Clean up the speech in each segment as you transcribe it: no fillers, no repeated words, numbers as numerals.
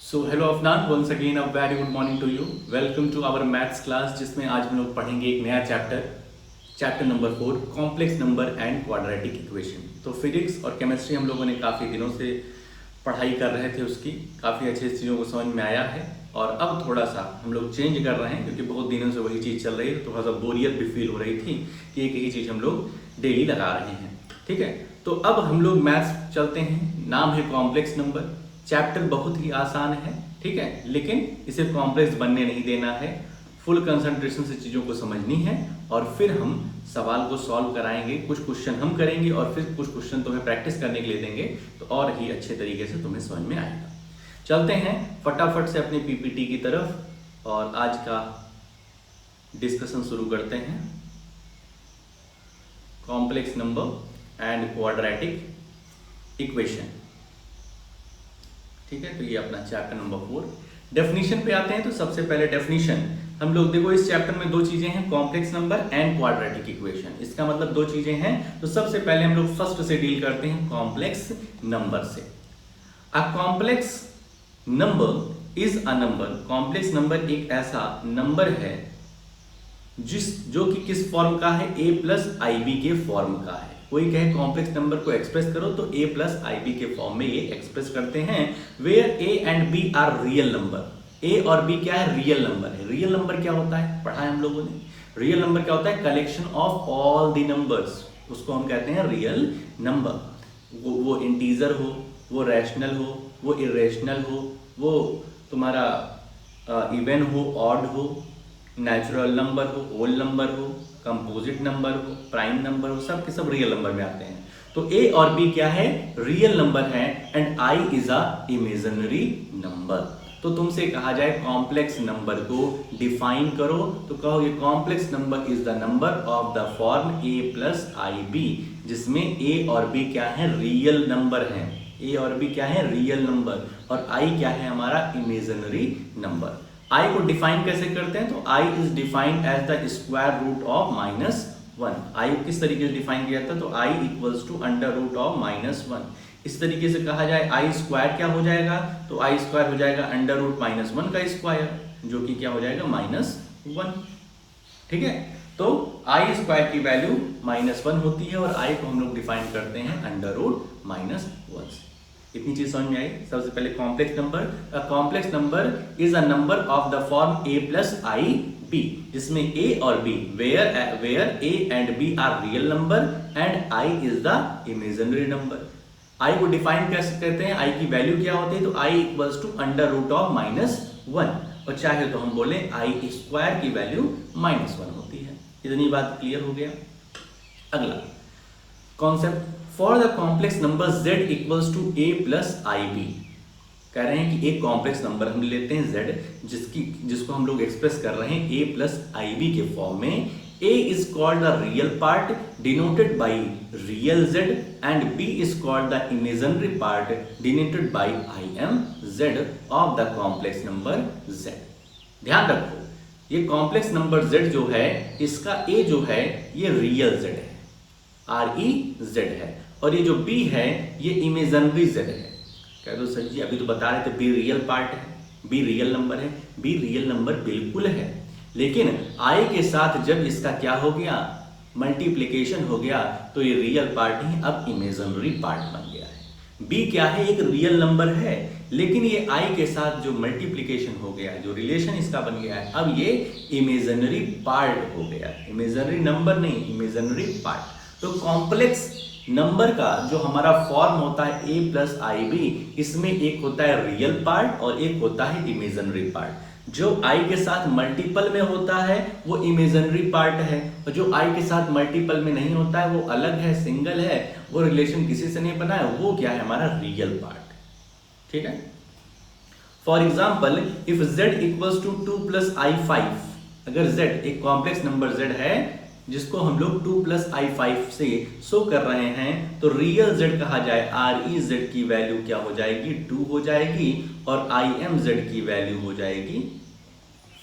So hello Afnan, once again a very good morning to you. Welcome to our maths class, जिसमें आज हम लोग पढ़ेंगे एक नया chapter number 4, complex number and quadratic equation. तो फिजिक्स और केमिस्ट्री हम लोगों ने काफ़ी दिनों से पढ़ाई कर रहे थे, उसकी काफ़ी अच्छी चीज़ों को समझ में आया है। और अब थोड़ा सा हम लोग चेंज कर रहे हैं, क्योंकि बहुत दिनों से वही चीज़ चल रही है, तो थोड़ा सा बोरियत भी फील हो रही थी कि एक ही चीज़ हम लोग डेली लगा रहे हैं। ठीक है, तो अब हम लोग मैथ्स चलते हैं। नाम है कॉम्प्लेक्स नंबर। चैप्टर बहुत ही आसान है, ठीक है, लेकिन इसे कॉम्प्लेक्स बनने नहीं देना है। फुल कंसंट्रेशन से चीज़ों को समझनी है और फिर हम सवाल को सॉल्व कराएंगे। कुछ क्वेश्चन हम करेंगे और फिर कुछ क्वेश्चन तुम्हें प्रैक्टिस करने के लिए देंगे, तो और ही अच्छे तरीके से तुम्हें समझ में आएगा। चलते हैं फटाफट से अपनी पीपीटी की तरफ और आज का डिस्कशन शुरू करते हैं। Complex number and quadratic equation, ठीक है। तो ये अपना चैप्टर नंबर 4। डेफिनेशन पे आते हैं। तो सबसे पहले डेफिनेशन हम लोग देखो, इस चैप्टर में दो चीजें हैं, complex number and quadratic equation. इसका मतलब दो चीजें हैं। तो सबसे पहले हम लोग फर्स्ट से डील करते हैं, कॉम्प्लेक्स नंबर से। A complex number is a number. Complex number एक ऐसा नंबर है जो कि किस फॉर्म का है, a प्लस आई बी के फॉर्म का है। कोई कहे कॉम्प्लेक्स नंबर को एक्सप्रेस करो तो a प्लस आई बी के फॉर्म में ये एक्सप्रेस करते हैं। Where a and b are real number. a और b क्या है, रियल नंबर है। रियल नंबर क्या होता है, पढ़ा है हम लोगों ने। रियल नंबर क्या होता है, collection of all the numbers, उसको हम कहते हैं रियल नंबर। वो इंटीजर हो, वो रैशनल हो, वो इरेशनल हो, वो तुम्हारा इवन हो, ऑड हो, नेचुरल नंबर हो, होल नंबर हो, कंपोजिट नंबर हो, प्राइम नंबर हो, सब के सब रियल नंबर में आते हैं। तो a और b क्या है, रियल नंबर है, and i is a imaginary number. तो तुमसे कहा जाए कॉम्प्लेक्स नंबर को डिफाइन करो, तो कहोगे complex number is the number of the form a plus I B, जिसमें a और b क्या है, रियल नंबर हैं। a और b क्या है, रियल नंबर, और i क्या है, हमारा इमेजिनरी नंबर। i को डिफाइन कैसे करते हैं, तो i is defined as the square root of -1। i किस तरीके से डिफाइन किया था, तो i equals to under root of -1। इस तरीके से कहा जाए i स्क्वायर क्या हो जाएगा, तो i स्क्वायर हो जाएगा अंडर रूट -1 का स्क्वायर, जो कि क्या हो जाएगा, -1। ठीक है, तो i स्क्वायर की वैल्यू -1 होती है और i को हम लोग डिफाइन करते हैं अंडर रूट -1 से। इतनी चीज समझ में आई। सबसे पहले complex number, complex number is a number of the form a plus I B, जिसमें a और b where a and b are real number and i is the imaginary number. i को डिफाइन कैसे करते हैं, i की value क्या होती है, तो i equals to under root of -1, और चाहे तो हम बोले i स्क्वायर की वैल्यू -1 होती है। इतनी बात क्लियर हो गया। अगला concept, for the complex number z equals to a plus I B. कह रहे हैं कि एक कॉम्प्लेक्स नंबर हम लेते हैं z, जिसको हम लोग एक्सप्रेस कर रहे हैं a प्लस आई बी के फॉर्म में। a is called the real part denoted by real z and b is called the imaginary part denoted by I am z of the complex number z। ध्यान रखो, ये complex number z जो है, इसका a जो है ये real z है, REZ है, और ये जो B है ये इमेजिनरी Z है। कह दो सर जी अभी तो बता रहे थे B रियल पार्ट है, B रियल नंबर है। B रियल नंबर बिल्कुल है, लेकिन I के साथ जब इसका क्या हो गया, मल्टीप्लिकेशन हो गया, तो ये रियल पार्ट ही अब इमेजिनरी पार्ट बन गया है। B क्या है, एक रियल नंबर है, लेकिन ये I के साथ जो मल्टीप्लिकेशन हो गया, जो रिलेशन इसका बन गया है, अब ये इमेजिनरी पार्ट हो गया। इमेजिनरी नंबर नहीं, इमेजिनरी पार्ट। तो कॉम्प्लेक्स नंबर का जो हमारा फॉर्म होता है a प्लस आई बी, इसमें एक होता है रियल पार्ट और एक होता है इमेजिनरी पार्ट। जो i के साथ मल्टीपल में होता है वो इमेजिनरी पार्ट है, और जो i के साथ मल्टीपल में नहीं होता है वो अलग है, सिंगल है, वो रिलेशन किसी से नहीं बना है, वो क्या है, हमारा रियल पार्ट। ठीक है, for example if z equals to 2 plus i 5, अगर z एक कॉम्प्लेक्स नंबर z है जिसको हम लोग 2 प्लस आई 5 से शो कर रहे हैं, तो रियल z कहा जाए, REZ की वैल्यू क्या हो जाएगी, 2 हो जाएगी, और IMZ की वैल्यू हो जाएगी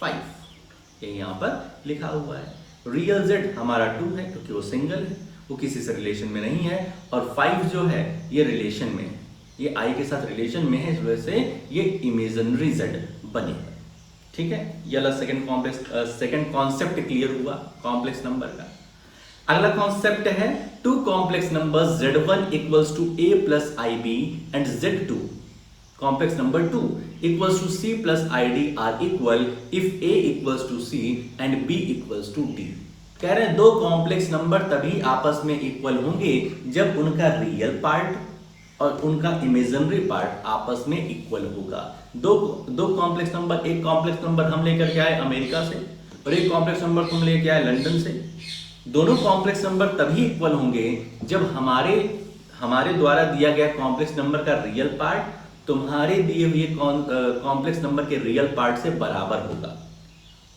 5। ये यहां पर लिखा हुआ है। रियल z हमारा 2 है क्योंकि वो सिंगल है, वो किसी से रिलेशन में नहीं है, और 5 जो है ये रिलेशन में है। ये i के साथ रिलेशन में है, इस वजह से ये इमेजिनरी z बनेगा। ठीक है, ये वाला सेकंड कॉन्सेप्ट क्लियर हुआ कॉम्प्लेक्स नंबर का। अगला कॉन्सेप्ट है two complex numbers z1 equals to a plus ib and z2 complex number 2 equals to c plus id are equal if a equals to c and b equals to d। कह रहे हैं दो complex number तभी आपस में equal होंगे जब उनका रियल पार्ट और उनका इमेजिनरी पार्ट आपस में इक्वल होगा। दो कॉम्प्लेक्स नंबर, एक कॉम्प्लेक्स नंबर हम लेकर के आए अमेरिका से और एक कॉम्प्लेक्स नंबर तुम लेके आए लंदन से। दोनों कॉम्प्लेक्स नंबर तभी इक्वल होंगे जब हमारे द्वारा दिया गया कॉम्प्लेक्स नंबर का रियल पार्ट तुम्हारे दिए हुए कॉम्प्लेक्स नंबर के रियल पार्ट से बराबर होगा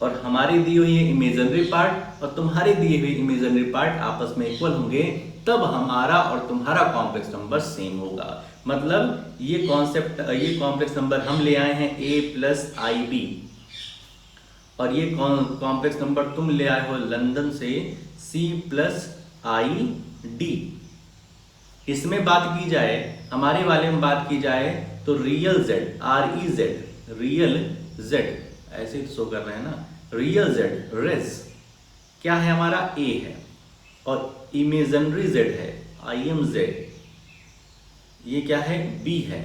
और हमारे दिए हुए इमेजिनरी पार्ट और तुम्हारे दिए हुए इमेजिनरी पार्ट आपस में इक्वल होंगे, तब हमारा और तुम्हारा कॉम्प्लेक्स नंबर सेम होगा। मतलब ये कॉम्प्लेक्स नंबर हम ले आए हैं a प्लस आई बी और ये कॉम्प्लेक्स नंबर तुम ले आए हो लंदन से c प्लस आई डी। इसमें बात की जाए, हमारे वाले में बात की जाए तो real z REZ real z ऐसे शो कर रहे हैं ना, रियल z रेस क्या है हमारा a है और इमेजिनरी z है IMZ, ये क्या है b है।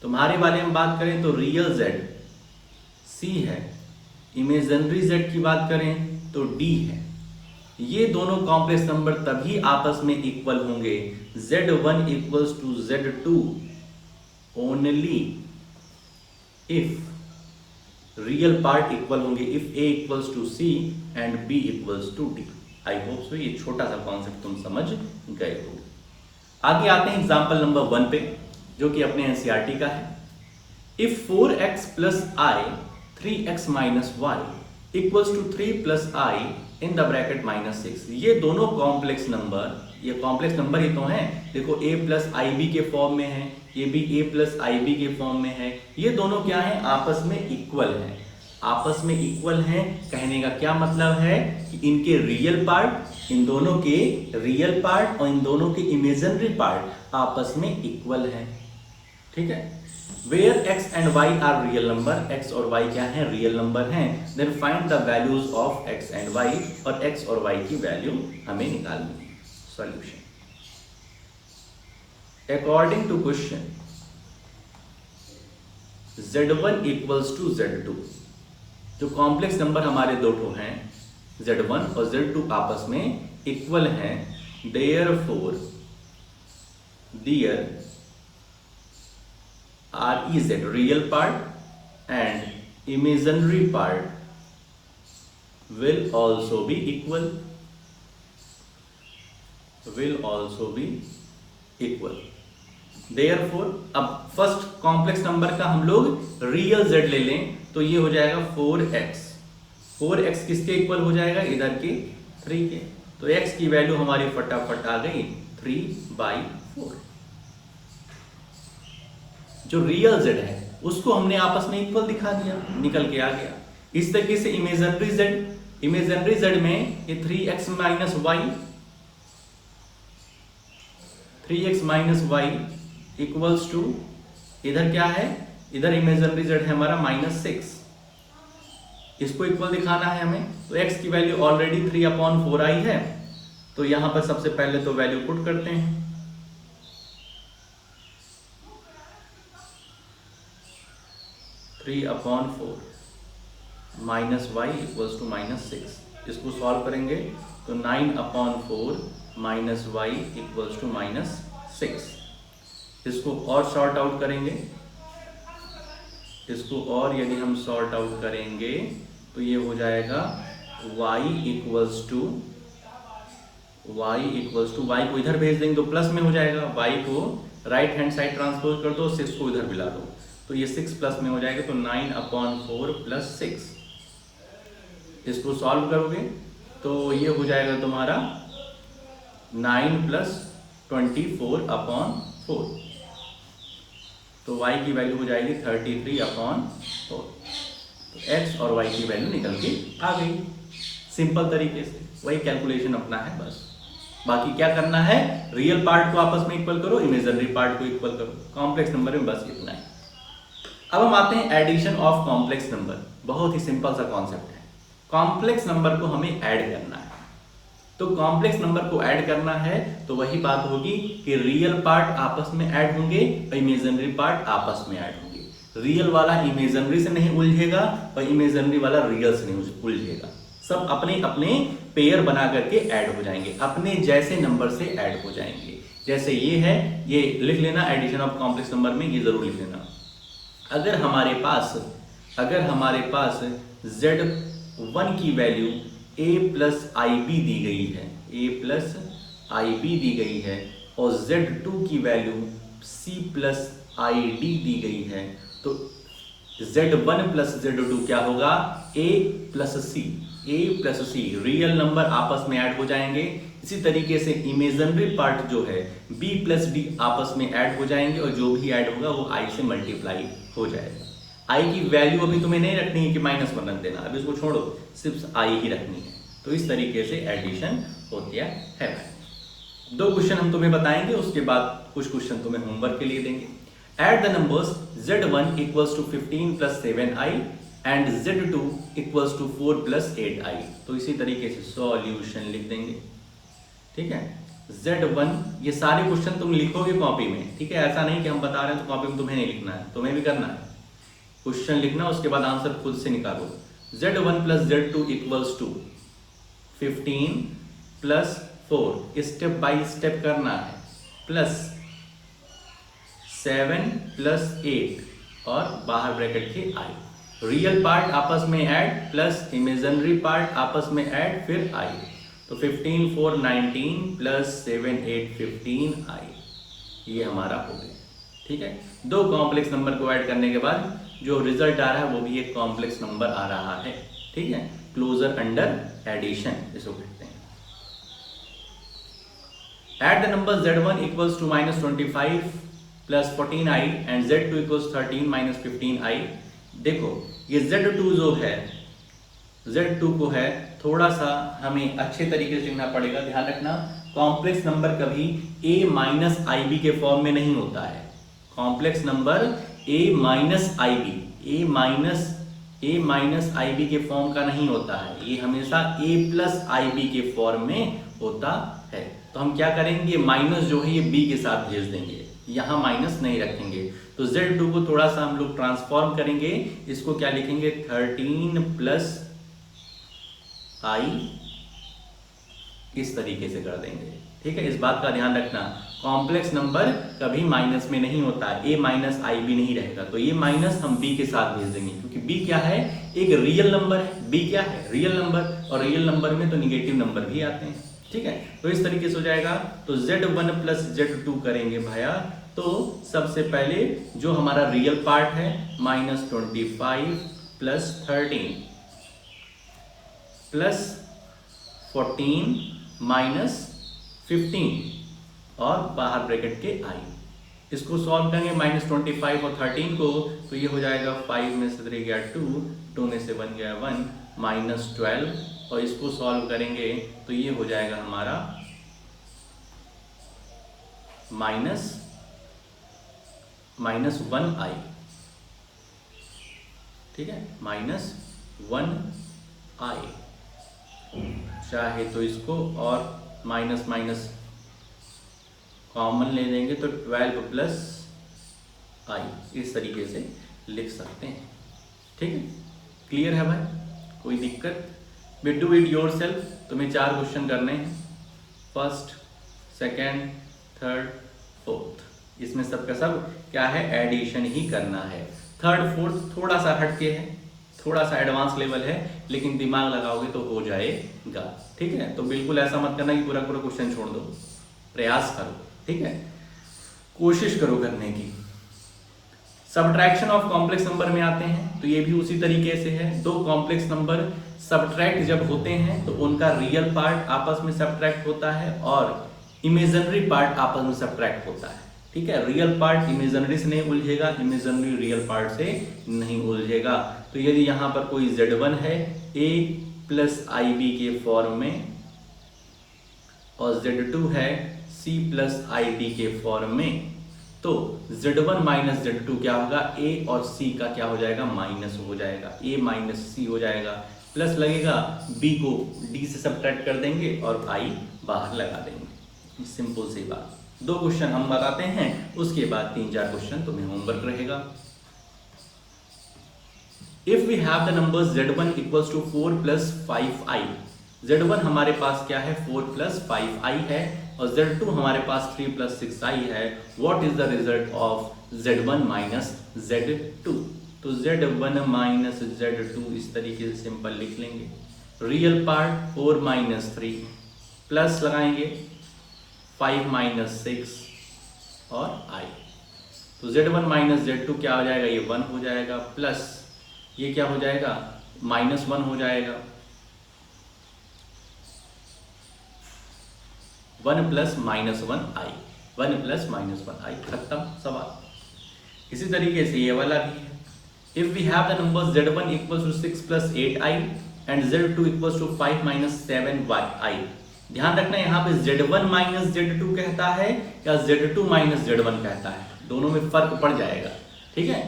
तुम्हारे वाले में बात करें तो रियल z c है, इमेजिनरी z की बात करें तो d है। ये दोनों कॉम्प्लेक्स नंबर तभी आपस में इक्वल होंगे z1 equals to z2 only if real part equal होंगे, if a equals to c and b equals to d। I hope so ये छोटा सा कॉन्सेप्ट तुम समझ गए हो। आगे आते हैं एग्जांपल नंबर 1 पे, जो कि अपने एनसीईआरटी का है। If 4x plus i 3x minus Y equals to 3 plus I in the bracket -6। ये दोनों कॉम्प्लेक्स नंबर, ये कॉम्प्लेक्स नंबर ही तो हैं, देखो a प्लस आई बी के फॉर्म में है, ये भी a प्लस आई बी के फॉर्म में है। ये दोनों क्या है आपस में इक्वल हैं। आपस में इक्वल हैं कहने का क्या मतलब है कि इनके रियल पार्ट, इन दोनों के रियल पार्ट और इन दोनों के इमेजिनरी पार्ट आपस में इक्वल हैं। ठीक है, Where x and y are real number, x और y क्या है रियल नंबर हैं, then find the values of x and y, और x और y की वैल्यू हमें निकालनी है। Solution according to question z1 equals to z2, जो कॉम्प्लेक्स नंबर हमारे दो ठो हैं z1 और z2 आपस में इक्वल हैं, therefore there REZ real part and imaginary part will also be equal, therefore अब फर्स्ट कॉम्प्लेक्स नंबर का हम लोग रियल z ले लें तो ये हो जाएगा 4x किसके इक्वल हो जाएगा, इधर के 3 के। तो x की वैल्यू हमारी फटाफट आ गई 3/4। जो रियल z है उसको हमने आपस में इक्वल दिखा दिया, निकल के आ गया। इस तरीके से इमेजिनरी z में ये 3x minus Y equals to, इधर क्या है, इधर इमेजिनरी z है हमारा -6, इसको इक्वल दिखाना है हमें। तो x की वैल्यू ऑलरेडी 3/4 आई है, तो यहां पर सबसे पहले तो वैल्यू पुट करते हैं। 3/4 माइनस वाई इक्वल्स टू -6, इसको सॉल्व करेंगे तो 9/4 माइनस वाई इक्वल्स टू -6। इसको और सॉर्ट आउट करेंगे, इसको और यदि हम सॉर्ट आउट करेंगे तो ये हो जाएगा y इक्वल्स टू y को इधर भेज देंगे तो प्लस में हो जाएगा, y को राइट हैंड साइड ट्रांसपोज कर दो, 6 को इधर मिला दो तो ये 6 प्लस में हो जाएगा, तो 9/4 प्लस 6। इसको सॉल्व करोगे तो ये हो जाएगा तुम्हारा 9 प्लस 24/4, तो y की वैल्यू हो जाएगी 33/4। तो x और y की वैल्यू निकल के आ गई। सिंपल तरीके से वही कैलकुलेशन अपना है बस। बाकी क्या करना है, रियल पार्ट को आपस में इक्वल करो, इमेजिनरी पार्ट को इक्वल करो। कॉम्प्लेक्स नंबर में बस इतना ही। अब हम आते हैं एडिशन ऑफ कॉम्प्लेक्स नंबर। बहुत ही सिंपल सा कॉन्सेप्ट है। कॉम्प्लेक्स नंबर को हमें ऐड करना है, तो कॉम्प्लेक्स नंबर को ऐड करना है तो वही बात होगी कि रियल पार्ट आपस में ऐड होंगे और इमेजिनरी पार्ट आपस में ऐड होंगे। रियल वाला इमेजिनरी से नहीं उलझेगा और इमेजिनरी वाला रियल से नहीं उलझेगा। सब अपने अपने पेयर बना करके ऐड हो जाएंगे, अपने जैसे नंबर से ऐड हो जाएंगे। जैसे ये है, ये लिख लेना एडिशन ऑफ कॉम्प्लेक्स नंबर में, ये जरूर लिख लेना। अगर हमारे पास Z1 की value a plus I b दी गई है, a प्लस आई बी दी गई है, और Z2 की value c plus i d दी गई है, तो Z1 प्लस Z2 क्या होगा, a plus c। Real number आपस में ऐड हो जाएंगे। इसी तरीके से इमेजिनरी पार्ट जो है b प्लस डी आपस में ऐड हो जाएंगे, और जो भी ऐड होगा वो i से मल्टीप्लाई हो जाएगा। i की वैल्यू अभी तुम्हें नहीं रखनी है कि -1 रख देना, अभी उसको छोड़ो, सिर्फ i ही रखनी है। तो इस तरीके से एडिशन होती है। 2 क्वेश्चन हम तुम्हें बताएंगे, उसके बाद कुछ क्वेश्चन तुम्हें होमवर्क के लिए देंगे। Add the numbers Z1 equals to 15 plus 7i and Z2 equals to 4 plus 8i। तो इसी तरीके से सॉल्यूशन लिख देंगे, ठीक है। Z1, ये सारे क्वेश्चन तुम लिखोगे कॉपी में, ठीक है। ऐसा नहीं कि हम बता रहे हैं तो कॉपी में तुम्हें नहीं लिखना है, तुम्हें भी करना है। क्वेश्चन लिखना, उसके बाद आंसर खुद से निकालो। Z1 plus Z2 equals to 15 plus 4, step by step करना है, प्लस 7 प्लस 8 और बाहर ब्रैकेट के i। रियल पार्ट आपस में ऐड प्लस इमेजिनरी पार्ट आपस में ऐड, फिर i। तो 15 4 19 प्लस 7 8 15i, ये हमारा हो गया, ठीक है। 2 कॉम्प्लेक्स नंबर को ऐड करने के बाद जो रिजल्ट आ रहा है वो भी एक कॉम्प्लेक्स नंबर आ रहा है, ठीक है। क्लोजर अंडर एडिशन इसको कहते हैं। Add the number Z1 equals to -25 plus 14i and Z2 equals 13 minus 15i। देखो ये Z2 जो है, Z2 को है थोड़ा सा हमें अच्छे तरीके से लिखना पड़ेगा। ध्यान रखना, कॉम्प्लेक्स नंबर कभी a माइनस आई बी के फॉर्म में नहीं होता है। Complex number a minus I B के फॉर्म का नहीं होता है, ये हमेशा a प्लस आई बी के फॉर्म में होता है। तो हम क्या करेंगे, माइनस जो है ये b के साथ भेज देंगे, यहाँ माइनस नहीं रखेंगे। तो Z2 को थोड़ा सा हम लोग ट्रांसफॉर्म करेंगे, इसको क्या लिखेंगे, 13 प्लस i, इस तरीके से कर देंगे, ठीक है। इस बात का ध्यान रखना, कॉम्प्लेक्स नंबर कभी माइनस में नहीं होता है, a माइनस आई बी नहीं रहेगा। तो ये माइनस हम b के साथ भेज देंगे, क्योंकि b क्या है, एक रियल नंबर है। b क्या है, रियल नंबर, और रियल नंबर में तो निगेटिव नंबर भी आते हैं, ठीक है। तो इस तरीके से हो जाएगा। तो Z1 प्लस Z2 करेंगे भैया, तो सबसे पहले जो हमारा रियल पार्ट है -25 प्लस 13 प्लस 14 माइनस 15 और बाहर ब्रैकेट के i। इसको सॉल्व करेंगे -25 और 13 को, तो ये हो जाएगा 5 में से 3 गया 2 में से 1 गया 1 -12, और इसको सॉल्व करेंगे तो ये हो जाएगा हमारा -1i, ठीक है, -1i। चाहे तो इसको और माइनस माइनस कॉमन ले लेंगे तो 12 प्लस i, इस तरीके से लिख सकते हैं, ठीक है। क्लियर है भाई, कोई दिक्कत? But do it your self. तुम्हें 4 क्वेश्चन करने हैं, फर्स्ट, सेकेंड, थर्ड, फोर्थ। इसमें सबका सब क्या है, एडिशन ही करना है। थर्ड फोर्थ थोड़ा सा हटके है, थोड़ा सा एडवांस लेवल है, लेकिन दिमाग लगाओगे तो हो जाएगा, ठीक है। तो बिल्कुल ऐसा मत करना कि पूरा पूरा क्वेश्चन छोड़ दो, प्रयास करो, ठीक है, कोशिश करो करने की। सब्ट्रैक्शन ऑफ कॉम्प्लेक्स नंबर में आते हैं तो ये भी उसी तरीके से है। 2 कॉम्प्लेक्स नंबर सब्ट्रैक्ट जब होते हैं तो उनका रियल पार्ट आपस में सब्ट्रैक्ट होता है और इमेजिनरी पार्ट आपस में सब्ट्रैक्ट होता है, ठीक है। रियल पार्ट इमेजिनरी से नहीं उलझेगा, इमेजिनरी रियल पार्ट से नहीं उलझेगा। तो यदि यहाँ पर कोई Z1 है a प्लस आई बी के फॉर्म में, और Z2 है C प्लस ID के फॉर्म में, तो Z1 माइनस Z2 क्या होगा, A और C का क्या हो जाएगा, माइनस हो जाएगा, A माइनस C हो जाएगा, प्लस लगेगा, B को D से सब्ट्रैक्ट कर देंगे और I बाहर लगा देंगे। सिंपल सी बात। 2 क्वेश्चन हम बताते हैं, उसके बाद 3-4 क्वेश्चन तुम्हें होमवर्क रहेगा। If we have the numbers Z1 equals to 4 plus 5i, Z1 हमारे पास क्या है, 4 plus 5i है, और Z2 हमारे पास 3 plus 6i है। What is the result of Z1 minus Z2? तो Z1 minus Z2 इस तरीके से सिंपल लिख लेंगे। रियल पार्ट 4 minus 3 प्लस लगाएंगे 5 minus 6 और i, तो Z1 minus Z2 क्या हो जाएगा, ये 1 हो जाएगा, प्लस ये क्या हो जाएगा, -1 हो जाएगा, 1 प्लस -1i, 1 प्लस -1i, खत्म सवाल। इसी तरीके से ये वाला भी है। If we have the numbers Z1 equals to 6 plus 8i and Z2 equals to 5 minus 7i, ध्यान रखना यहाँ पे Z1 माइनस Z2 कहता है या Z2 माइनस Z1 कहता है, दोनों में फर्क पड़ जाएगा। ठीक है,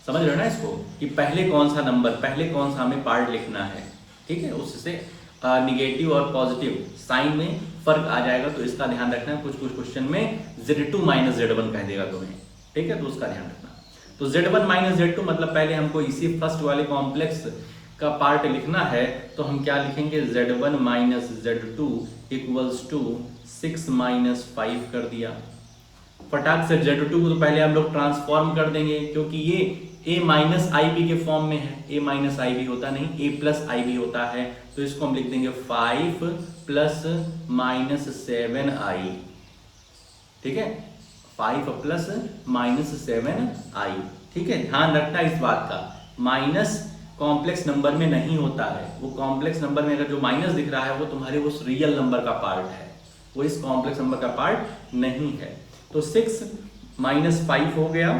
समझ रहे हो ना इसको, कि पहले कौन सा नंबर, पहले कौन सा हमें पार्ट लिखना है। ठीक है, उससे निगेटिव और पॉजिटिव साइन में फर्क आ जाएगा, तो इसका ध्यान रखना। कुछ क्वेश्चन में Z2 माइनस Z1 कह देगा तुम्हें, ठीक है, तो उसका ध्यान रखना। तो Z1 माइनस Z2 मतलब पहले हमको इसी फर्स्ट वाले कॉम्प्लेक्स का पार्ट लिखना है, तो हम क्या लिखेंगे, Z1 minus Z2 equals to 6 minus 5 कर दिया। फटाक से Z2 को तो पहले हम लोग ट्रांसफॉर्म कर देंगे, क्योंकि ये A माइनस IB के फॉर्म में है, A माइनस IB होता नहीं, A प्लस IB होता है, तो इसको हम लिख देंगे 5 प्लस माइनस 7i। ठीक है, 5 प्लस माइनस 7i। ठीक है, ध्यान रखना इस बात का, माइनस कॉम्प्लेक्स नंबर में नहीं होता है। वो कॉम्प्लेक्स नंबर में अगर जो माइनस दिख रहा है वो तुम्हारे उस रियल नंबर का पार्ट है, वो इस कॉम्प्लेक्स नंबर का पार्ट नहीं है। तो 6 माइनस 5 हो गया,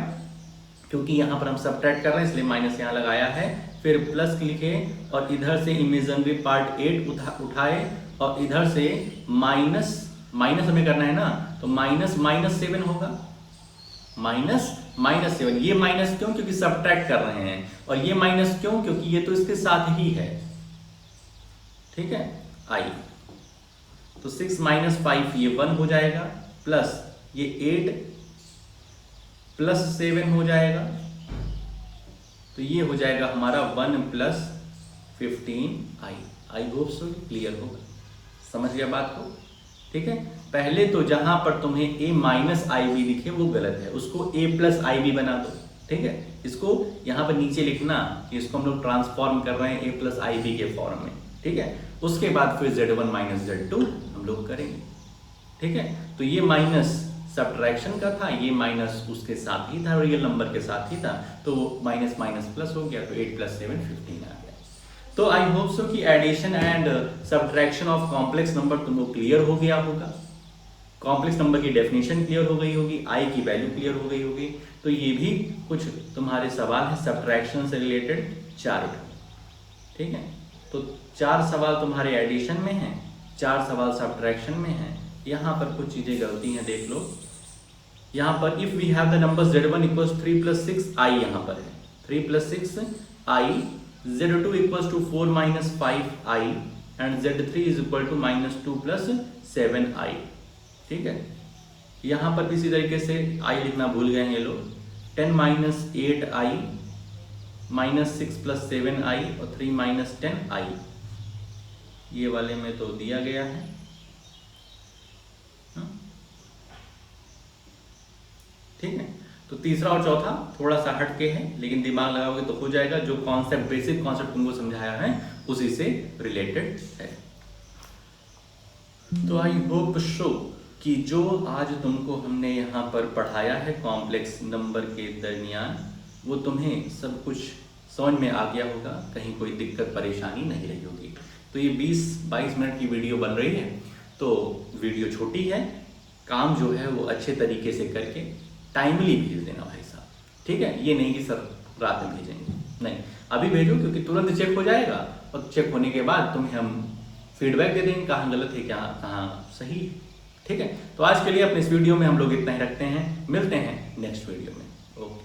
क्योंकि यहाँ पर हम सब्ट्रैक्ट कर रहे हैं इसलिए माइनस यहाँ लगाया है। फिर प्लस लिखे और इधर से इमेजिनरी पार्ट 8 उठाए और इधर से माइनस हमें करना है ना, तो माइनस 7 होगा, माइनस 7। ये माइनस क्यों, क्योंकि सब्ट्रैक्ट कर रहे हैं, और ये माइनस क्यों, क्योंकि ये तो इसके साथ ही है। ठीक है, आई, तो 6 माइनस 5 ये 1 हो जाएगा, प्लस ये 8 प्लस 7 हो जाएगा, तो ये हो जाएगा हमारा 1 प्लस 15i। आई होप सो क्लियर होगा, समझ गया बात को। ठीक है, पहले तो जहां पर तुम्हें a माइनस IB दिखे वो गलत है, उसको a प्लस IB बना दो। ठीक है, इसको यहाँ पर नीचे लिखना कि इसको हम लोग ट्रांसफॉर्म कर रहे हैं a प्लस IB के फॉर्म में। ठीक है, उसके बाद फिर Z1 माइनस Z2 हम लोग करेंगे। ठीक है, तो ये माइनस सब्ट्रैक्शन का था, ये माइनस उसके साथ ही था, रियल नंबर के साथ ही था, तो माइनस माइनस प्लस हो गया, तो 8 प्लस 7 15 आ गया। तो आई होप सो कि addition and subtraction of complex number तुमको क्लियर हो गया होगा, कॉम्प्लेक्स नंबर की डेफिनेशन क्लियर हो गई होगी, आई की वैल्यू क्लियर हो गई होगी। तो ये भी कुछ तुम्हारे सवाल है सब्ट्रैक्शन से रिलेटेड 4। ठीक है, तो 4 सवाल तुम्हारे एडिशन में हैं, 4 सवाल सब्ट्रैक्शन में हैं। यहाँ पर कुछ चीजें गलती हैं, देख लो। यहाँ पर if we have the number Z1 equals 3 plus 6i, यहाँ पर है 3 plus 6i, Z2 equals to 4 minus 5i and Z3 is equal to minus 2 plus 7i। ठीक है, यहाँ पर भी इसी तरीके से i लिखना भूल गए हैं ये लोग, 10 minus 8i minus 6 plus 7i और 3 माइनस 10i, ये वाले में तो दिया गया है। ठीक है, तो तीसरा और चौथा थोड़ा सा हटके है, लेकिन दिमाग लगाओगे तो हो जाएगा। जो कॉन्सेप्ट, बेसिक कॉन्सेप्ट तुमको समझाया है उसी से रिलेटेड है। तो आई होप सो कि जो आज तुमको हमने यहाँ पर पढ़ाया है कॉम्प्लेक्स नंबर के दरमियान, वो तुम्हें सब कुछ समझ में आ गया होगा, कहीं कोई दिक्कत परेशानी नहीं रही होगी। तो ये 20-22 मिनट की वीडियो बन रही है, तो वीडियो छोटी है, काम जो है वो अच्छे तरीके से करके टाइमली भेज देना भाई साहब। ठीक है, ये नहीं कि सर रात में भेजेंगे, नहीं, अभी भेजो, क्योंकि तुरंत चेक हो जाएगा और चेक होने के बाद तुम्हें हम फीडबैक दे देंगे कहाँ गलत है क्या कहाँ सही है। ठीक है, तो आज के लिए अपने इस वीडियो में हम लोग इतना ही रखते हैं, मिलते हैं नेक्स्ट वीडियो में। ओके।